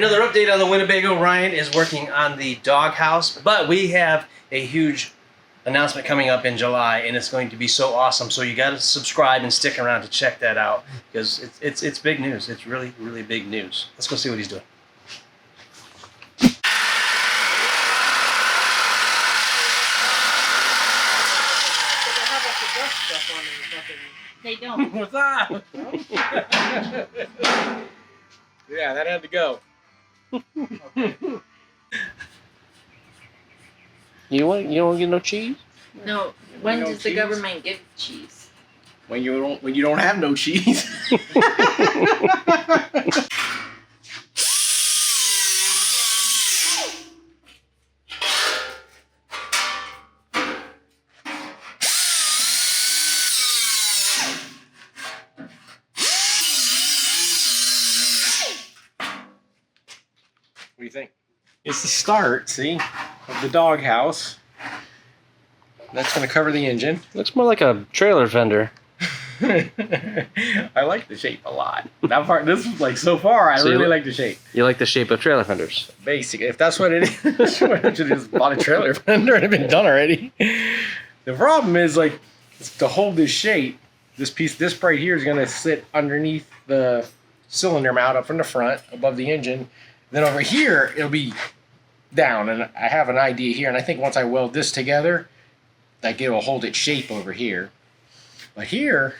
another update on the Winnebago. Ryan is working on the doghouse, but we have a huge announcement coming up in July, and it's going to be so awesome. So you got to subscribe and stick around to check that out because it's big news. It's really, really big news. Let's go see what he's doing. They don't. What's up? Yeah, that had to go. Okay. You don't get no cheese? No. When No does the cheese? government give cheese? When you don't have no cheese. What do you think? It's the start, see, of the doghouse. That's going to cover the engine. Looks more like a trailer fender. I like the shape a lot. That part, this is like so far, I So really like the shape. You like the shape of trailer fenders? Basically, if that's what it is, I should have just bought a trailer fender and it'd been done already. The problem is, like, to hold this shape, this right here is going to sit underneath the cylinder mount up from the front, above the engine. Then over here, it'll be down, and I have an idea here, and I think once I weld this together, like it'll hold its shape over here. But here,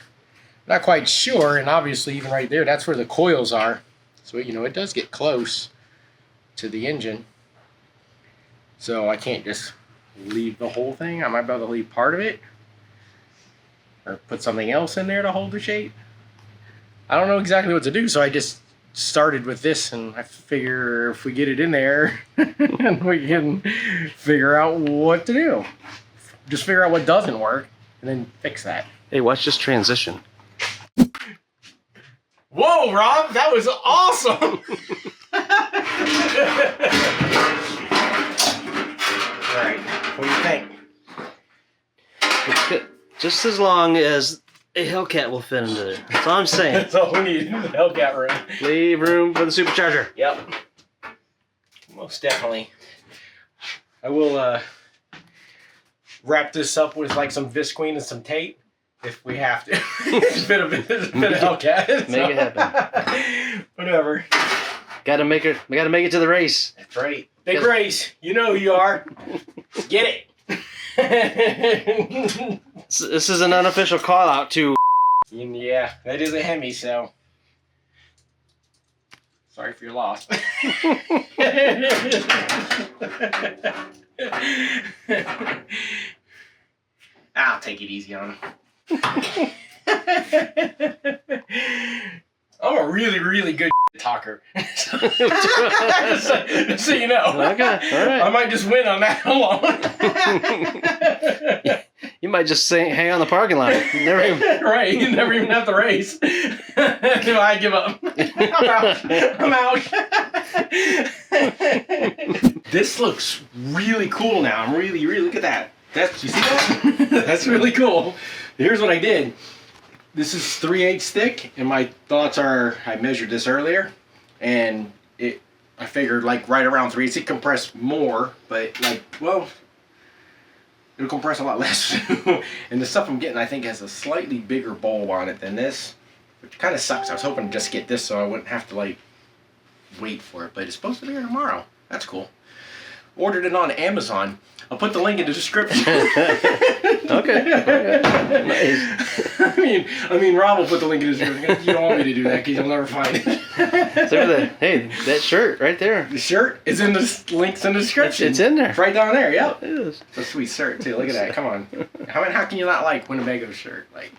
not quite sure, and obviously even right there, that's where the coils are. So, you know, it does get close to the engine. So I can't just leave the whole thing. I might be able to leave part of it, or put something else in there to hold the shape. I don't know exactly what to do, so I just started with this, and I figure if we get it in there, and we can figure out what to do. Just figure out what doesn't work, and then fix that. Hey, watch this transition. Whoa, Rob, that was awesome! Alright, what do you think? Just as long as a Hellcat will fit into there. That's all I'm saying. That's all we need, the Hellcat room. Leave room for the supercharger. Yep. Most definitely. I will wrap this up with like some Visqueen and some tape if we have to. It's been a Hellcat. Make it happen. Whatever. Gotta make it. We gotta make it to the race. That's right. Big race. You know who you are. Get it. This is an unofficial call out to. Yeah, that is a Hemi, so sorry for your loss. I'll take it easy on him. I'm a really, really good talker. just so you know. Okay, all right. I might just win on that alone. You might just hang on the parking lot. Never even... Right, you never even have to race. I give up. I'm out. This looks really cool now. I'm really, look at that. You see that? That's really cool. Here's what I did. This is 3/8 thick, and my thoughts are, I measured this earlier, and I figured like right around 3/8. It compressed more, but like, well, it'll compress a lot less. And the stuff I'm getting, I think, has a slightly bigger bulb on it than this, which kind of sucks. I was hoping to just get this so I wouldn't have to like wait for it, but it's supposed to be here tomorrow. That's cool. Ordered it on Amazon. I'll put the link in the description. Okay. Nice. I mean, Rob will put the link in the description. You don't want me to do that because you'll never find it. Hey, that shirt right there. The shirt is in the links in the description. It's in there. It's right down there. Yep. It is. It's a sweet shirt too. Look at that. Come on. How can you not like Winnebago's shirt? Like.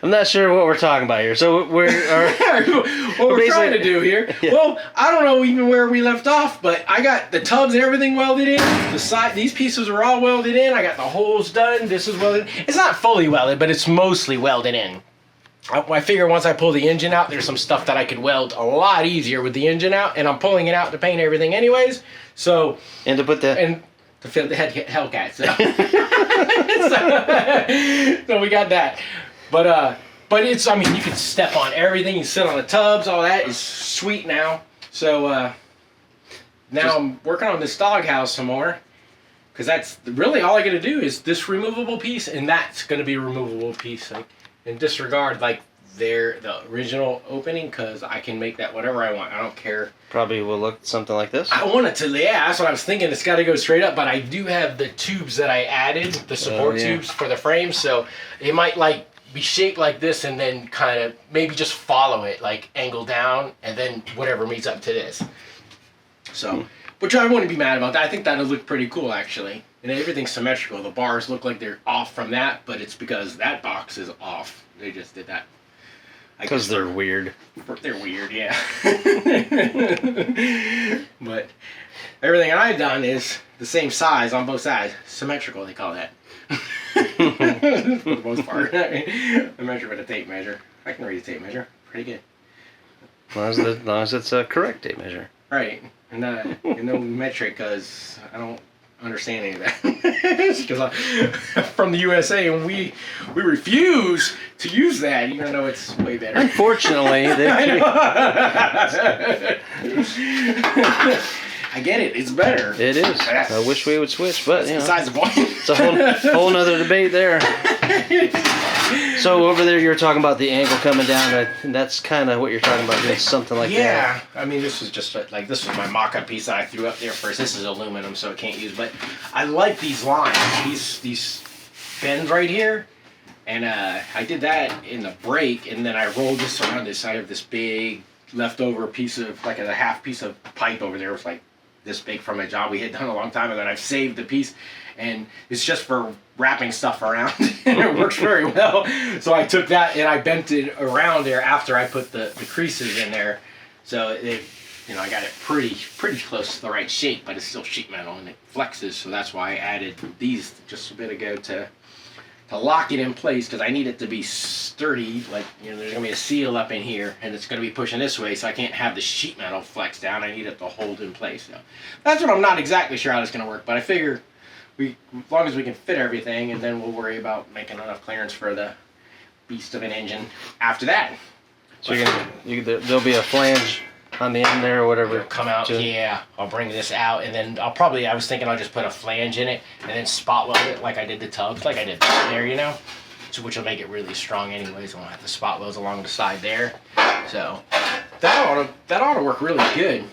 I'm not sure what we're talking about here. So what we're trying to do here. Yeah. Well, I don't know even where we left off, but I got the tubs and everything welded in. The side, these pieces are all welded in. I got the holes done. This is welded. It's not fully welded, but it's mostly welded in. I figure once I pull the engine out, there's some stuff that I could weld a lot easier with the engine out, and I'm pulling it out to paint everything anyways. So and to put the to fit the Hellcat. So. So we got that. But But it's, I mean, you can step on everything. You sit on the tubs. All that is sweet now. So now I'm working on this doghouse some more. Because that's really all I got to do is this removable piece. And that's going to be a removable piece. Like, and disregard like the original opening. Because I can make that whatever I want. I don't care. Probably will look something like this. I want it to, yeah, that's what I was thinking. It's got to go straight up, but I do have the tubes that I added, the support tubes for the frame, so it might like be shaped like this and then kind of maybe just follow it, like angle down, and then whatever meets up to this. So, which I wouldn't be mad about that. I think that'll look pretty cool, actually. And everything's symmetrical. The bars look like they're off from that, but it's because that box is off. They just did that. Because they're weird. They're weird, yeah. But everything I've done is the same size on both sides. Symmetrical, they call that. For the most part. I measure with a tape measure. I can read a tape measure. Pretty good. As long as it's a correct tape measure. Right. And no metric, because I don't understand any of that. Because I'm from the USA, and we refuse to use that, even though it's way better. Unfortunately, I get it. It's better. it is. I wish we would switch, but you know, Besides the point. it's a whole nother debate there. So over there, you're talking about the angle coming down, and that's kind of what you're talking about, doing something like that. Yeah, I mean, this was just like, this was my mock-up piece that I threw up there first. This is aluminum, so it can't use, but I like these lines, these bends right here, and I did that in the break, and then I rolled this around this. I have this big leftover piece of, like a half piece of pipe over there. It was like this big from a job we had done a long time ago, and I've saved the piece, and it's just for wrapping stuff around, and it works very well. So I took that and I bent it around there after I put the creases in there. So it, you know, I got it pretty close to the right shape, but it's still sheet metal and it flexes. So that's why I added these just a bit ago to lock it in place, because I need it to be sturdy. Like, you know, there's gonna be a seal up in here, and it's gonna be pushing this way, so I can't have the sheet metal flex down. I need it to hold in place. So that's what I'm not exactly sure how it's gonna work, but I figure as long as we can fit everything, and then we'll worry about making enough clearance for the beast of an engine after that. So there'll be a flange on the end there or whatever. It'll come out, yeah. I'll bring this out, and then I was thinking I'll just put a flange in it, and then spot weld it like I did the tubs, like I did there, you know? So, which will make it really strong anyways. I won't have the spot welds along the side there. So, that ought to work really good.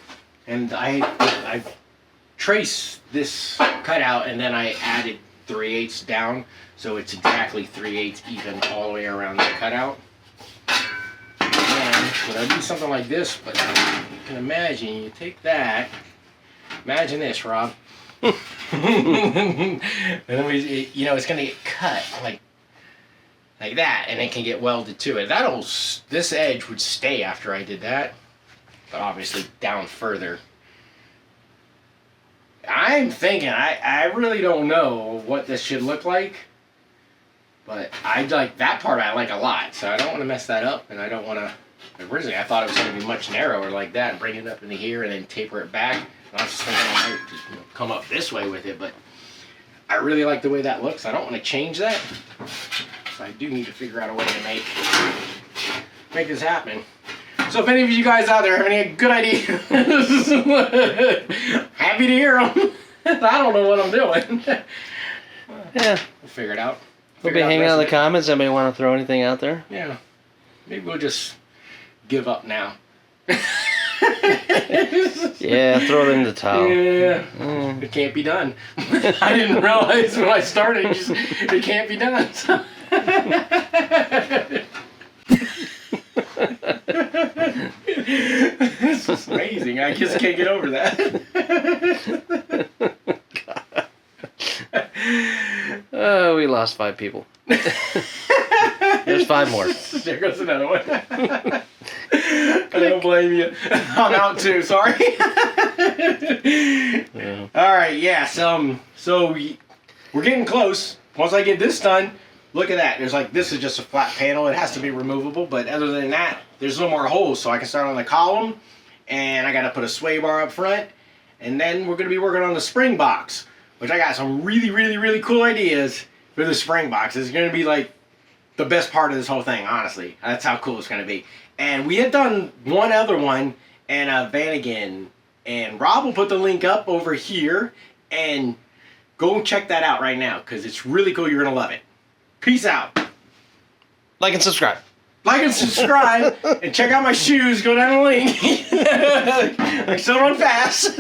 And I traced this cutout, and then I added 3/8 down, so it's exactly 3/8 even all the way around the cutout. And when I do something like this, but you can imagine, you take that, imagine this, Rob. And then you know, it's gonna get cut like that, and it can get welded to it. This edge would stay after I did that, but obviously down further. I'm thinking, I really don't know what this should look like, but I like that part. I like a lot, so I don't want to mess that up, and I don't want to. Originally, I thought it was going to be much narrower like that, and bring it up into here, and then taper it back. And I was just thinking I might just, come up this way with it, but I really like the way that looks. I don't want to change that, so I do need to figure out a way to make this happen. So if any of you guys out there have any good ideas, happy to hear them. I don't know what I'm doing. Yeah. We'll figure it out. We'll be hanging out in the comments. Anybody want to throw anything out there? Yeah. Maybe we'll just give up now. Yeah, throw it in the towel. Yeah. It can't be done. I didn't realize when I started, it can't be done. This is amazing. I just can't get over that. Oh, we lost 5 people. There's 5 more. There goes another one. I don't blame you. I'm out too. Sorry. Yeah. All right. Yeah. So we're getting close. Once I get this done, look at that. There's like, this is just a flat panel. It has to be removable, but other than that, there's no more holes, so I can start on the column, and I got to put a sway bar up front, and then we're going to be working on the spring box, which I got some really, really, really cool ideas for the spring box. It's going to be like the best part of this whole thing, honestly. That's how cool it's going to be. And we had done one other one in Vanagon, and Rob will put the link up over here, and go check that out right now, because it's really cool. You're going to love it. Peace out. Like and subscribe. Like and subscribe, and check out my shoes. Go down the link. I still run fast.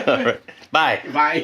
All right. Bye. Bye.